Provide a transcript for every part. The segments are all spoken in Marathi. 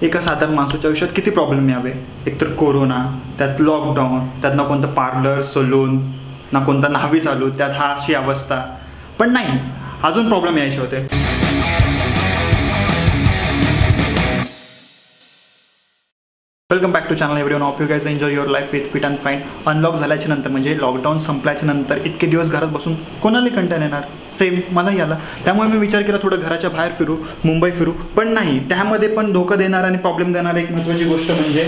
एका साधारण माणसाच्या आयुष्यात किती प्रॉब्लेम यावे, एकतर कोरोना, त्यात लॉकडाऊन, त्यात ना कोणतं पार्लर सलून, ना कोणता न्हावी चालू, त्यात हा अशी अवस्था. पण नाही, अजून प्रॉब्लेम यायचे होते. Welcome back to channel everyone. Of you guys enjoy your life with fit and fine. Unlock झाल्याच्या नंतर म्हणजे लॉकडाऊन संपल्याच्या नंतर इतके दिवस घरात बसून कोणाला कंटाळा येणार? सेम मलाही आला. त्यामुळे मी विचार केला थोडं घराच्या बाहेर फिरू, मुंबई फिरू. पण नाही, त्यामध्ये पण धोका देणार आणि प्रॉब्लेम देणार एक महत्त्वाची गोष्ट म्हणजे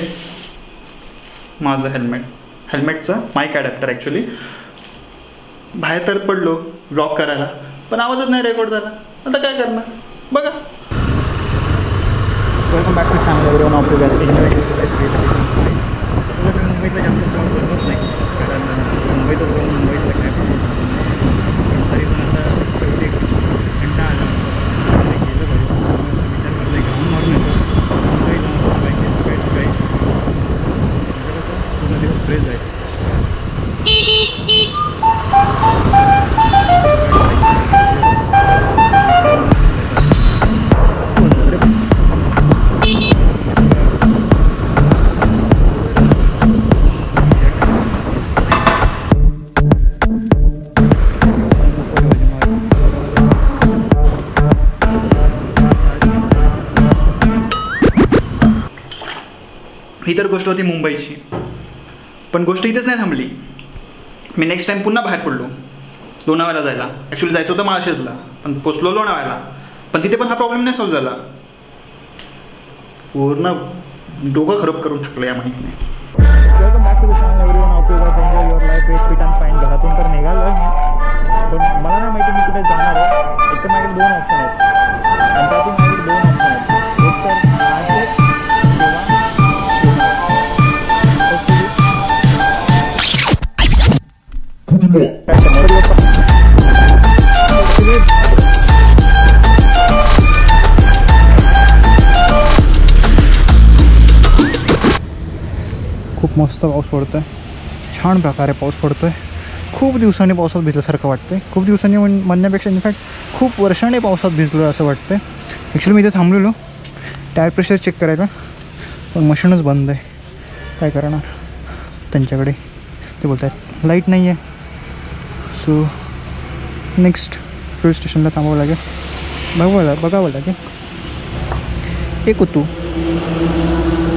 माझं हेल्मेटचं माईक ॲडॅप्टर. ॲक्च्युली बाहेर तर पडलो व्लॉग करायला, पण आवाजच नाही रेकॉर्ड झाला. आता काय करणार बघा. Welcome back to channel everyone. Of you guys enjoy your life with fit and fine. मुंबईतला जास्त प्रॉब्लेम बोलतच नाही, कारण मुंबईत काय प्रॉब्लेम पण तरी पण आता शेवटी घंटा आला गेलं पाहिजे. विचार करला ग्राउंड मारून येतो मुंबई जाऊन बाईक सकाळी म्हणजे कसं पूर्ण दिवस फ्रेश आहे. ही तर गोष्ट होती मुंबईची, पण गोष्ट इथेच नाही थांबली. मी नेक्स्ट टाईम पुन्हा बाहेर पडलो लोणावळ्याला जायला. ॲक्च्युली जायचं होतं माळशेजला, पण पोचलो लोणावळ्याला. पण तिथे पण हा प्रॉब्लेम नाही सॉल्व्ह झाला. पूर्ण डोकं खराब करून टाकलं या माहितीने. Welcome back to the channel everyone. Of you guys enjoy your life with fit and fine. घरातून तर निघालो आहे, पण मला नाही माहिती मी कुठे जाणार आहे. एक तर माझ्याकडे दोन ऑप्शन आहेत, आणि त्यातून माझ्याकडे दोन ऑप्शन आहेत. एक तर नाशिक खूप मस्त पाऊस पडतोय, छान प्रकारे पाऊस पडतोय. खूप दिवसांनी पावसात भिजल्यासारखं वाटतंय. खूप दिवसांनी म्हणण्यापेक्षा इनफॅक्ट खूप वर्षांनी पावसात भिजलो असं वाटतंय. ॲक्च्युली मी इथे थांबलेलो टायर प्रेशर चेक करायला, पण मशीनच बंद आहे. काय करणार? त्यांच्याकडे ते बोलत आहेत लाईट नाही आहे. सो नेक्स्ट फ्युल स्टेशनला थांबावं लागेल, बघावं लागेल. एक होतो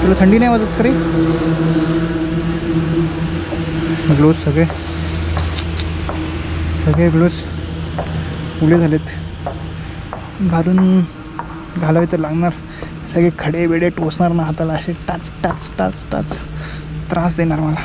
तुला थंडी नाही वाजत तरी? ग्लोव्ज सगळे ग्लोव्ज उले झालेत, घालावे तर लागणार. सगळे खडे बेडे टोचणार ना हाताला, असे टाच टाच टाच टाच त्रास देणार मला.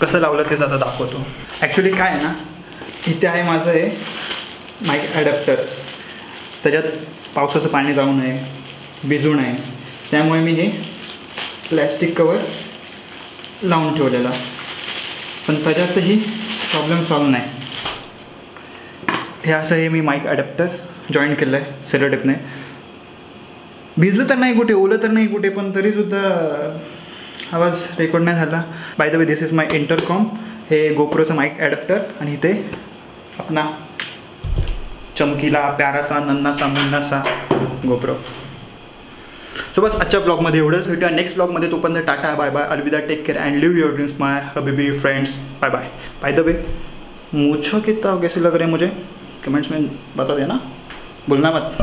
कसं लावलं तेच आता दाखवतो. ॲक्च्युली काय आहे ना, इथे आहे माझं हे माईक ॲडॅप्टर. त्याच्यात पावसाचं पाणी जाऊ नये, भिजू नये, त्यामुळे मी हे प्लॅस्टिक कवर लावून ठेवलेला. पण त्याच्यातही प्रॉब्लेम सॉल्व नाही. हे असं हे मी माईक ॲडॅप्टर जॉईन केलं आहे सेलो टेपने. भिजलं तर नाही कुठे, ओलं तर नाही कुठे, पण तरीसुद्धा आवाज रेकॉर्ड नाही झाला. Bye the way this is my intercom. हे गोप्रोचं माईक ॲडॅप्टर, आणि इथे आपला चमकीला प्यारासा नन्नासा मुन्नासा गोप्रो. सो बस आजच्या ब्लॉगमध्ये एवढंच. भेटूया नेक्स्ट ब्लॉगमध्ये. तोपर्यंत टाटा बाय बाय, अलविदा, take care and live your dreams my हबीबी friends. Bye bye. By the way मूछो कितना कैसे लग रहे हैं मुझे कमेंट्स में बता देना, बोलना मत.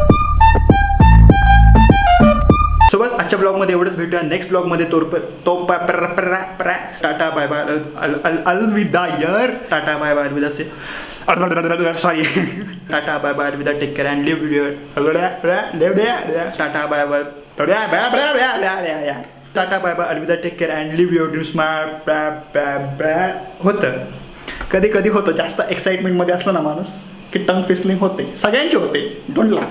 सो बस आजच्या ब्लॉगमध्ये एवढंच. भेटूया नेक्स्ट ब्लॉगमध्ये. टाटा बाय बाय, अलविदा यार. टाटा बाय बाय, अलविदा से सॉरी. टाटा बाय बाय, अलविदा, take care and live your. Tata bye bye, tata bye bye, अलविदा, take care and live your dreams my. होतं कधी कधी होतं, जास्त एक्साइटमेंटमध्ये असलं ना माणूस की टंग फिस्लिंग होते. सगळ्यांचे होते, डोंट लाफ.